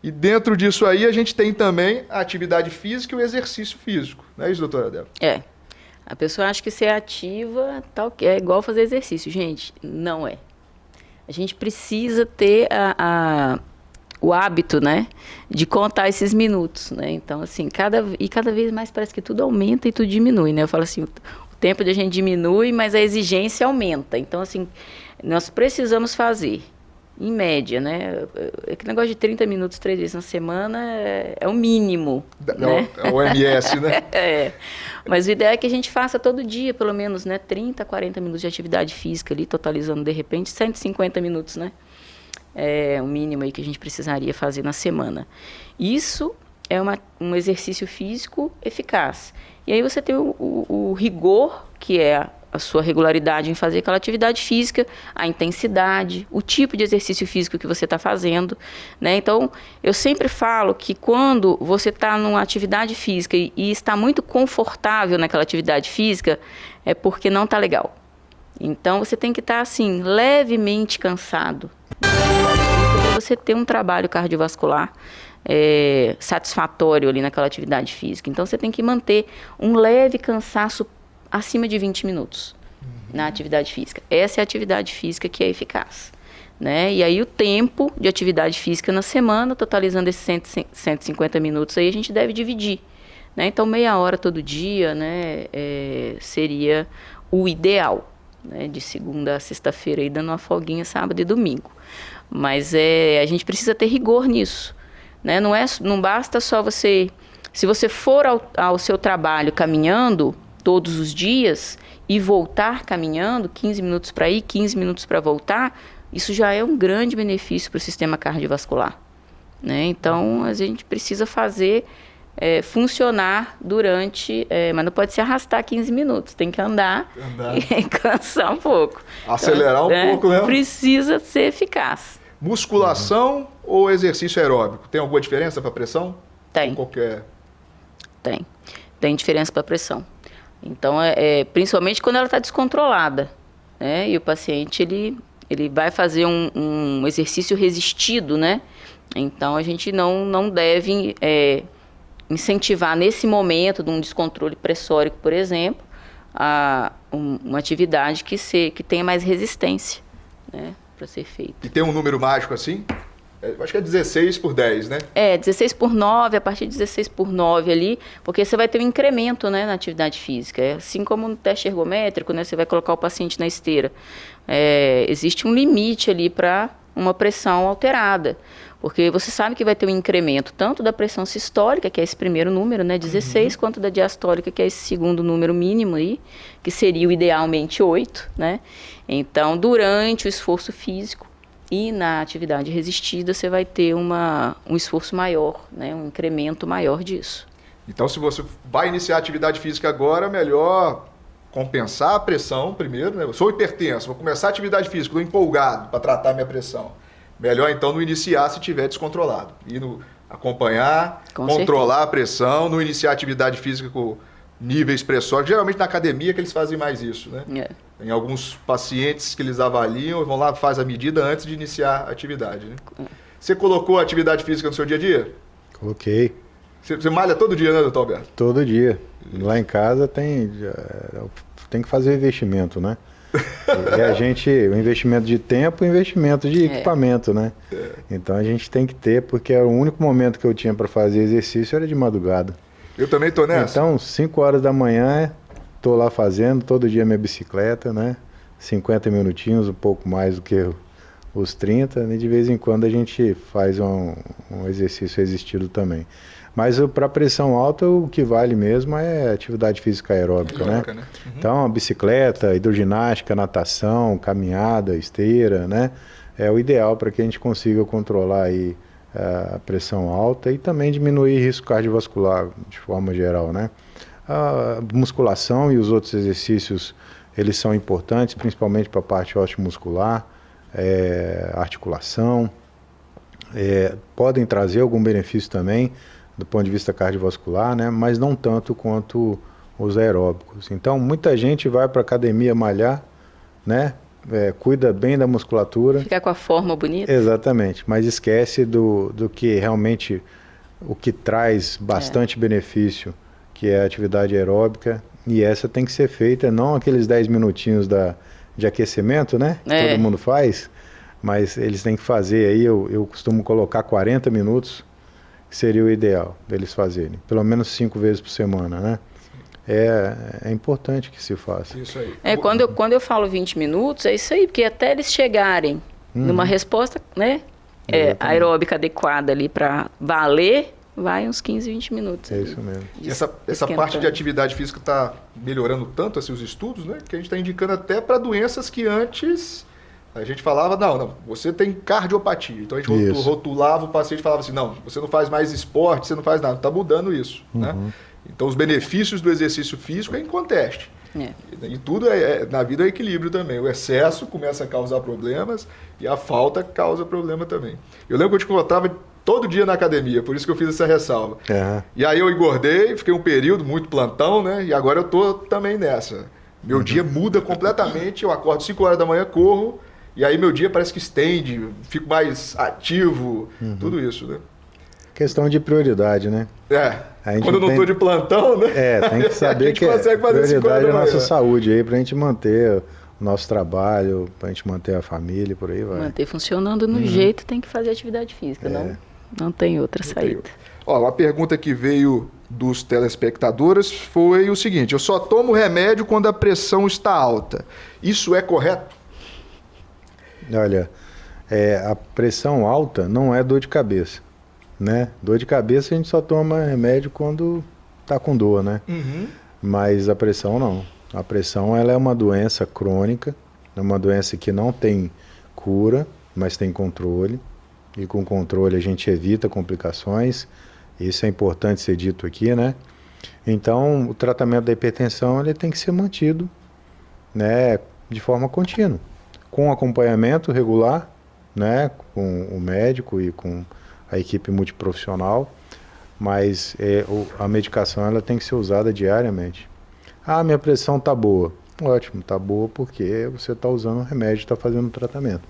Speaker 3: E dentro disso aí a gente tem também a atividade física e o exercício físico. Não é isso, doutora Débora?
Speaker 5: A pessoa acha que ser ativa é igual fazer exercício. Gente, não é. A gente precisa ter o hábito, né, de contar esses minutos, né? Então, assim, cada vez mais parece que tudo aumenta e tudo diminui, né? Eu falo assim, o tempo de a gente diminui, mas a exigência aumenta. Então, assim, nós precisamos fazer, em média, né? Aquele negócio de 30 minutos 3 vezes na semana é o mínimo, né?
Speaker 3: É o OMS, né?
Speaker 5: Mas o ideal é que a gente faça todo dia, pelo menos, né? 30, 40 minutos de atividade física ali, totalizando, de repente, 150 minutos, né? É o mínimo aí que a gente precisaria fazer na semana. Isso é um exercício físico eficaz. E aí você tem o rigor, que é a sua regularidade em fazer aquela atividade física, a intensidade, o tipo de exercício físico que você está fazendo, né? Então, eu sempre falo que quando você está numa atividade física e está muito confortável naquela atividade física, é porque não está legal. Então, você tem que estar, assim, levemente cansado. Você ter um trabalho cardiovascular satisfatório ali naquela atividade física. Então, você tem que manter um leve cansaço acima de 20 minutos na atividade física. Essa é a atividade física que é eficaz, né? E aí o tempo de atividade física na semana, totalizando esses 150 minutos aí, a gente deve dividir, né? Então, meia hora todo dia, né, seria o ideal, né? De segunda a sexta-feira, aí dando uma folguinha sábado e domingo. Mas a gente precisa ter rigor nisso, né? Não basta só você... Se você for ao seu trabalho caminhando todos os dias e voltar caminhando, 15 minutos para ir, 15 minutos para voltar, isso já é um grande benefício para o sistema cardiovascular, né? Então, a gente precisa fazer funcionar durante... mas não pode se arrastar 15 minutos, tem que andar. E cansar um pouco.
Speaker 3: Acelerar um pouco, né?
Speaker 5: Precisa ser eficaz.
Speaker 3: Musculação ou exercício aeróbico? Tem alguma diferença para pressão?
Speaker 5: Tem.
Speaker 3: Ou qualquer...
Speaker 5: Tem diferença para pressão. Então, principalmente quando ela está descontrolada, né? E o paciente, ele vai fazer um exercício resistido, né? Então, a gente não deve incentivar nesse momento de um descontrole pressórico, por exemplo, uma atividade que tenha mais resistência, né? Para ser feita.
Speaker 3: E tem um número mágico assim? Acho que é 16 por 10, né?
Speaker 5: 16 por 9, a partir de 16 por 9 ali, porque você vai ter um incremento, né, na atividade física. Assim como no teste ergométrico, né, você vai colocar o paciente na esteira. Existe um limite ali para uma pressão alterada, porque você sabe que vai ter um incremento tanto da pressão sistólica, que é esse primeiro número, né, 16, quanto da diastólica, que é esse segundo número mínimo aí, que seria o idealmente 8, né? Então, durante o esforço físico, e na atividade resistida você vai ter um esforço maior, né? Um incremento maior disso.
Speaker 3: Então, se você vai iniciar a atividade física agora, melhor compensar a pressão primeiro, né? Eu sou hipertenso, vou começar a atividade física, estou empolgado para tratar minha pressão. Melhor então não iniciar se estiver descontrolado. Acompanhar, controlar a pressão, não iniciar a atividade física com níveis pressóricos. Geralmente na academia que eles fazem mais isso, né? Tem alguns pacientes que eles avaliam, vão lá, faz a medida antes de iniciar a atividade, né? Você colocou a atividade física no seu dia a dia?
Speaker 4: Coloquei.
Speaker 3: Você malha todo dia, né, doutor Alberto?
Speaker 4: Todo dia. Lá em casa tem que fazer investimento, né? E o investimento de tempo e investimento de equipamento, né? Então a gente tem que ter, porque o único momento que eu tinha para fazer exercício era de madrugada.
Speaker 3: Eu também tô nessa.
Speaker 4: Então, 5 horas da manhã, tô lá fazendo todo dia minha bicicleta, né? 50 minutinhos, um pouco mais do que os 30, e de vez em quando a gente faz um exercício resistido também. Mas para pressão alta, o que vale mesmo é atividade física aeróbica, né? Uhum. Então, bicicleta, hidroginástica, natação, caminhada, esteira, né? É o ideal para que a gente consiga controlar aí a pressão alta e também diminuir risco cardiovascular de forma geral, né? A musculação e os outros exercícios, eles são importantes, principalmente para a parte osteomuscular, articulação, podem trazer algum benefício também do ponto de vista cardiovascular, né? Mas não tanto quanto os aeróbicos. Então, muita gente vai para a academia malhar, né? Cuida bem da musculatura.
Speaker 5: Ficar com a forma bonita.
Speaker 4: Exatamente, mas esquece do que realmente, o que traz bastante benefício, que é a atividade aeróbica, e essa tem que ser feita, não aqueles 10 minutinhos de aquecimento, né? Que todo mundo faz, mas eles têm que fazer aí, eu costumo colocar 40 minutos, que seria o ideal deles fazerem, pelo menos 5 vezes por semana, né? É importante que se faça.
Speaker 3: Isso aí.
Speaker 5: Quando eu falo 20 minutos, é isso aí, porque até eles chegarem numa resposta, né, aeróbica adequada ali para valer, vai uns 15, 20 minutos.
Speaker 4: É isso mesmo.
Speaker 3: Essa parte de atividade física está melhorando tanto, assim, os estudos, né, que a gente está indicando até para doenças que antes a gente falava, não, você tem cardiopatia. Então a gente rotulava o paciente e falava assim, não, você não faz mais esporte, você não faz nada. Está mudando isso, né? Então, os benefícios do exercício físico é inconteste. E tudo na vida é equilíbrio também. O excesso começa a causar problemas e a falta causa problema também. Eu lembro que eu te encontrava todo dia na academia, por isso que eu fiz essa ressalva. E aí eu engordei, fiquei um período, muito plantão, né? E agora eu tô também nessa. Meu dia muda completamente, eu acordo 5 horas da manhã, corro, e aí meu dia parece que estende, fico mais ativo, tudo isso, né?
Speaker 4: Questão de prioridade, né?
Speaker 3: Quando eu não estou de plantão, né?
Speaker 4: Tem que saber que a prioridade é a nossa saúde aí, pra gente manter o nosso trabalho, pra gente manter a família, por aí vai.
Speaker 5: Manter funcionando no jeito, tem que fazer atividade física, não tem outra saída.
Speaker 3: Uma pergunta que veio dos telespectadores foi o seguinte, eu só tomo remédio quando a pressão está alta. Isso é correto?
Speaker 4: Olha, a pressão alta não é dor de cabeça. Né? Dor de cabeça a gente só toma remédio quando tá com dor, né? Mas a pressão não. A pressão ela é uma doença crônica, é uma doença que não tem cura, mas tem controle. E com controle a gente evita complicações. Isso é importante ser dito aqui, né? Então, o tratamento da hipertensão ele tem que ser mantido, né, de forma contínua, com acompanhamento regular, né, com o médico e com a equipe multiprofissional, mas a medicação ela tem que ser usada diariamente. Minha pressão está boa. Ótimo, está boa porque você está usando o remédio, está fazendo o tratamento.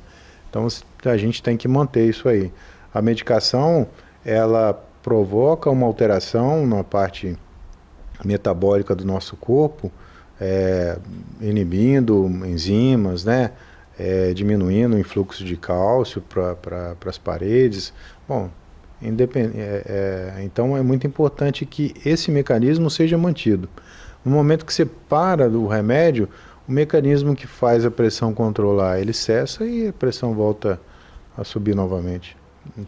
Speaker 4: Então a gente tem que manter isso aí. A medicação ela provoca uma alteração na parte metabólica do nosso corpo, inibindo enzimas, né? Diminuindo o influxo de cálcio para as paredes. Bom, então é muito importante que esse mecanismo seja mantido. No momento que você para do remédio, o mecanismo que faz a pressão controlar, ele cessa e a pressão volta a subir novamente.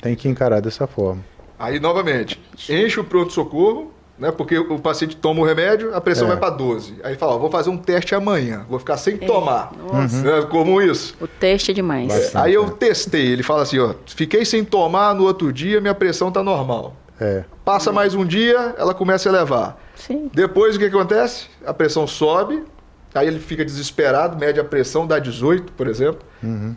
Speaker 4: Tem que encarar dessa forma.
Speaker 3: Aí, novamente, enche o pronto-socorro, né? Porque o paciente toma o remédio, a pressão vai para 12. Aí ele fala, vou fazer um teste amanhã, vou ficar sem tomar.
Speaker 5: Nossa.
Speaker 3: É comum isso?
Speaker 5: O teste é demais.
Speaker 4: Bastante,
Speaker 3: Aí eu testei, ele fala assim, fiquei sem tomar, no outro dia minha pressão tá normal. Passa mais um dia, ela começa a elevar.
Speaker 5: Sim.
Speaker 3: Depois o que acontece? A pressão sobe, aí ele fica desesperado, mede a pressão, dá 18, por exemplo,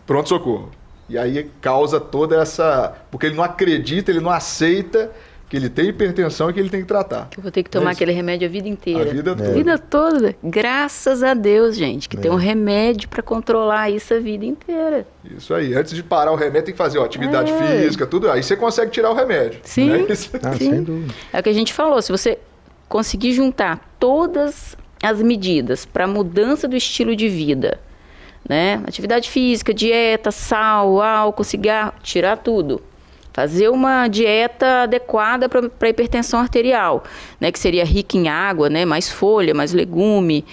Speaker 3: pronto-socorro. E aí causa toda essa... Porque ele não acredita, ele não aceita que ele tem hipertensão e que ele tem que tratar.
Speaker 5: Que eu vou ter que tomar aquele remédio a vida inteira.
Speaker 3: A vida toda.
Speaker 5: A vida toda. Graças a Deus, gente, que tem um remédio para controlar isso a vida inteira.
Speaker 3: Isso aí. Antes de parar o remédio, tem que fazer atividade física, tudo. Aí você consegue tirar o remédio.
Speaker 5: Sim,
Speaker 3: né?
Speaker 5: sim.
Speaker 4: Sem dúvida.
Speaker 5: É o que a gente falou. Se você conseguir juntar todas as medidas para mudança do estilo de vida, né? Atividade física, dieta, sal, álcool, cigarro, tirar tudo. Fazer uma dieta adequada para a hipertensão arterial, né, que seria rica em água, né, mais folha, mais legume,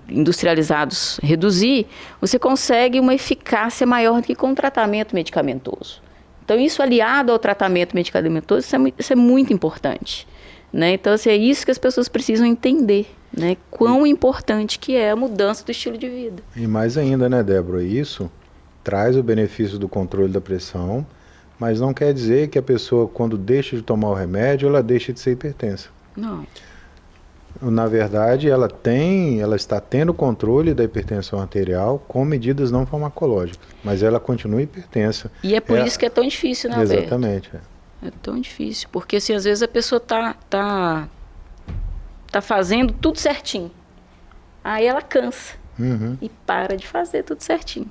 Speaker 5: industrializados, reduzir, você consegue uma eficácia maior do que com o tratamento medicamentoso. Então, isso aliado ao tratamento medicamentoso, isso é muito importante. Né? Então, assim, é isso que as pessoas precisam entender, né, quão importante que é a mudança do estilo de vida.
Speaker 4: E mais ainda, né, Débora, isso traz o benefício do controle da pressão, mas não quer dizer que a pessoa, quando deixa de tomar o remédio, ela deixa de ser hipertensa.
Speaker 5: Não.
Speaker 4: Na verdade, ela está tendo controle da hipertensão arterial com medidas não farmacológicas, mas ela continua hipertensa.
Speaker 5: E é por isso que é tão difícil, né, Alberto?
Speaker 4: Exatamente.
Speaker 5: É tão difícil, porque assim, às vezes a pessoa tá fazendo tudo certinho. Aí ela cansa e para de fazer tudo certinho.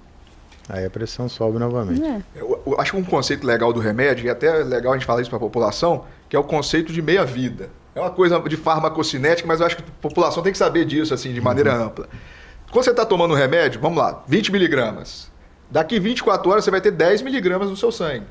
Speaker 4: Aí a pressão sobe novamente.
Speaker 3: Eu acho que um conceito legal do remédio, e até é legal a gente falar isso para a população, que é o conceito de meia-vida. É uma coisa de farmacocinética, mas eu acho que a população tem que saber disso, assim, de maneira ampla. Quando você está tomando um remédio, vamos lá, 20 miligramas. Daqui 24 horas você vai ter 10 miligramas no seu sangue.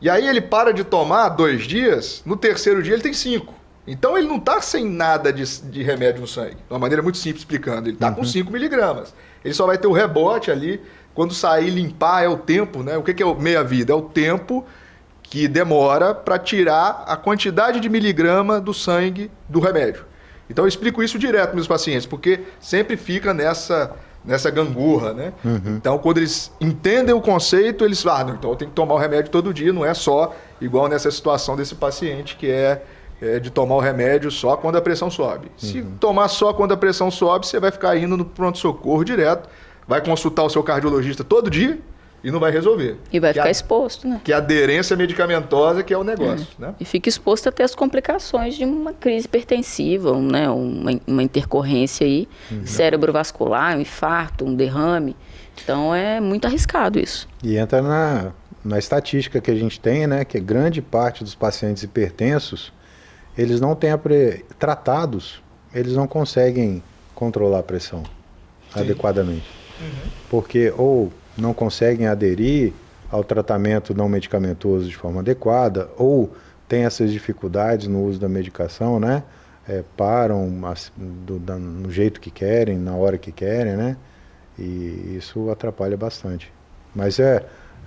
Speaker 3: E aí ele para de tomar 2 dias, no terceiro dia ele tem 5. Então ele não está sem nada de remédio no sangue. De uma maneira muito simples explicando. Ele está com 5 miligramas. Ele só vai ter o rebote ali. Quando sair, limpar, é o tempo, né? O que é o meia-vida? É o tempo que demora para tirar a quantidade de miligrama do sangue do remédio. Então eu explico isso direto para meus pacientes, porque sempre fica nessa gangorra, né? Então quando eles entendem o conceito, eles falam, não, então eu tenho que tomar o remédio todo dia, não é só igual nessa situação desse paciente que é de tomar o remédio só quando a pressão sobe. Se tomar só quando a pressão sobe, você vai ficar indo no pronto-socorro direto, vai consultar o seu cardiologista todo dia e não vai resolver.
Speaker 5: E vai ficar exposto, né?
Speaker 3: Que a aderência medicamentosa que é o negócio, né?
Speaker 5: E fica exposto até as complicações de uma crise hipertensiva, né? uma intercorrência aí, cerebrovascular, um infarto, um derrame. Então é muito arriscado isso.
Speaker 4: E entra na estatística que a gente tem, né? Que grande parte dos pacientes hipertensos, eles não têm tratados, eles não conseguem controlar a pressão adequadamente. Porque ou não conseguem aderir ao tratamento não medicamentoso de forma adequada, ou tem essas dificuldades no uso da medicação, né? Param no jeito que querem, na hora que querem, né? E isso atrapalha bastante. Mas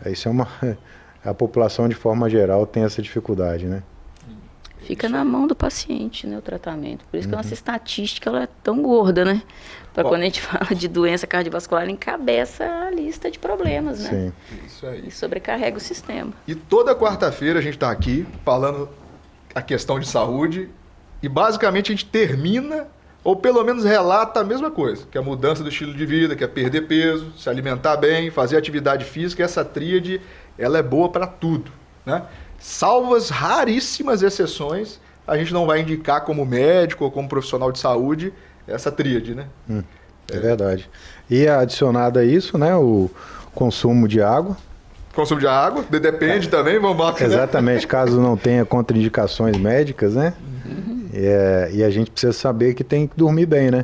Speaker 4: isso é a população de forma geral tem essa dificuldade, né?
Speaker 5: Fica na mão do paciente, né, o tratamento. Por isso que a nossa estatística ela é tão gorda, né? Para quando a gente fala de doença cardiovascular, encabeça a lista de problemas, né?
Speaker 4: Sim.
Speaker 3: Isso aí.
Speaker 5: E sobrecarrega o sistema.
Speaker 3: E toda quarta-feira a gente está aqui falando a questão de saúde e basicamente a gente termina, ou pelo menos relata a mesma coisa, que é a mudança do estilo de vida, que é perder peso, se alimentar bem, fazer atividade física. Essa tríade, ela é boa para tudo, né? Salvas raríssimas exceções, a gente não vai indicar como médico ou como profissional de saúde essa tríade, né?
Speaker 4: É verdade. E adicionado a isso, né, o consumo de água.
Speaker 3: Consumo de água, depende também, vamos lá.
Speaker 4: Exatamente, caso não tenha contraindicações médicas, né? E a gente precisa saber que tem que dormir bem, né?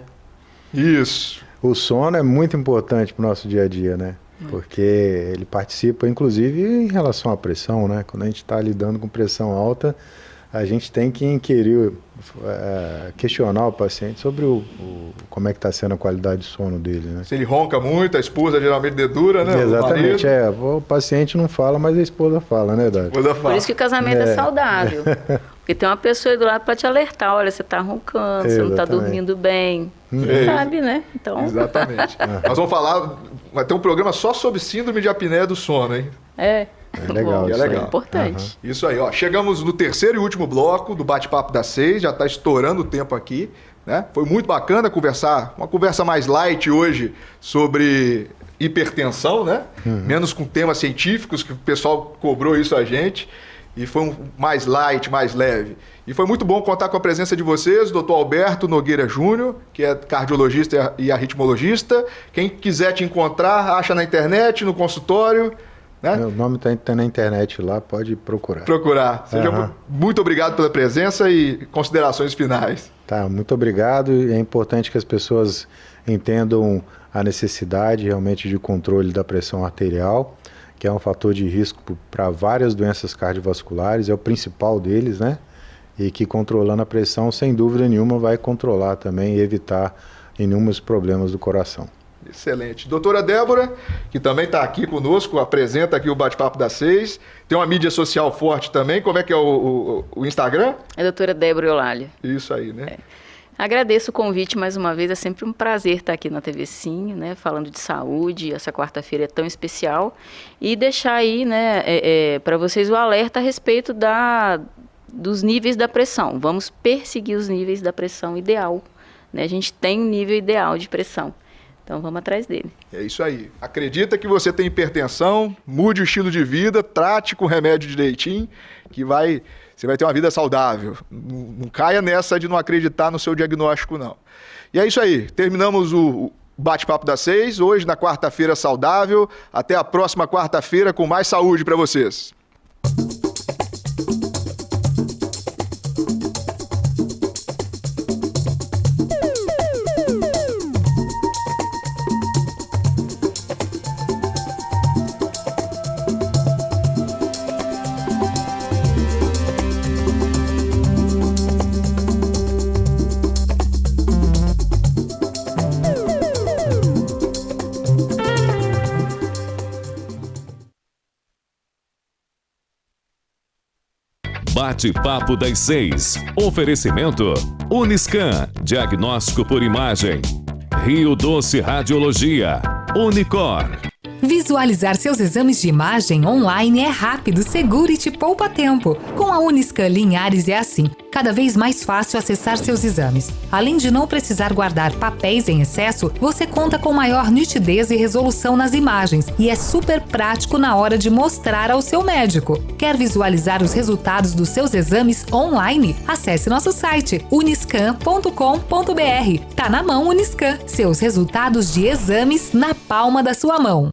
Speaker 3: Isso.
Speaker 4: O sono é muito importante para o nosso dia a dia, né? Porque ele participa, inclusive, em relação à pressão, né? Quando a gente está lidando com pressão alta, a gente tem que inquirir, questionar o paciente sobre como é que está sendo a qualidade de sono dele, né?
Speaker 3: Se ele ronca muito, a esposa geralmente dedura, né?
Speaker 4: Exatamente, o paciente não fala, mas a esposa fala, né, Dani?
Speaker 5: Por isso que o casamento é saudável. Porque tem uma pessoa aí do lado para te alertar, olha, você está roncando, você não está dormindo bem. Você sabe, né? Então...
Speaker 3: Exatamente. Nós vamos falar, vai ter um programa só sobre síndrome de apneia do sono, hein?
Speaker 4: É legal.
Speaker 3: É legal.
Speaker 5: É importante.
Speaker 3: Isso aí, ó. Chegamos no terceiro e último bloco do Bate-Papo das 6, já está estourando o tempo aqui, né? Foi muito bacana conversar, uma conversa mais light hoje sobre hipertensão, né? Menos com temas científicos, que o pessoal cobrou isso a gente. E foi um mais light, mais leve. E foi muito bom contar com a presença de vocês, Dr. Alberto Nogueira Júnior, que é cardiologista e arritmologista. Quem quiser te encontrar, acha na internet, no consultório, né?
Speaker 4: Meu nome está na internet lá, pode procurar.
Speaker 3: Seja muito obrigado pela presença e considerações finais.
Speaker 4: Tá, muito obrigado. É importante que as pessoas entendam a necessidade realmente de controle da pressão arterial, que é um fator de risco para várias doenças cardiovasculares, é o principal deles, né? E que controlando a pressão, sem dúvida nenhuma, vai controlar também e evitar inúmeros problemas do coração.
Speaker 3: Excelente. Doutora Débora, que também está aqui conosco, apresenta aqui o Bate-Papo das 6. Tem uma mídia social forte também. Como é que é o Instagram?
Speaker 5: É a doutora Débora Eulália.
Speaker 3: Isso aí, né?
Speaker 5: Agradeço o convite mais uma vez, é sempre um prazer estar aqui na TV Sim, né, falando de saúde, essa quarta-feira é tão especial, e deixar aí, né, para vocês o alerta a respeito dos níveis da pressão. Vamos perseguir os níveis da pressão ideal, né? A gente tem um nível ideal de pressão, então vamos atrás dele.
Speaker 3: É isso aí. Acredita que você tem hipertensão, mude o estilo de vida, trate com remédio direitinho, que você vai ter uma vida saudável. Não caia nessa de não acreditar no seu diagnóstico, não. E é isso aí. Terminamos o Bate-Papo das 6, hoje na quarta-feira saudável. Até a próxima quarta-feira com mais saúde para vocês.
Speaker 1: Bate-Papo das 6. Oferecimento Uniscan, diagnóstico por imagem. Rio Doce Radiologia. Unicor.
Speaker 6: Visualizar seus exames de imagem online é rápido, seguro e te poupa tempo. Com a Uniscan Linhares é assim, cada vez mais fácil acessar seus exames. Além de não precisar guardar papéis em excesso, você conta com maior nitidez e resolução nas imagens e é super prático na hora de mostrar ao seu médico. Quer visualizar os resultados dos seus exames online? Acesse nosso site uniscan.com.br. Tá na mão Uniscan, seus resultados de exames na palma da sua mão.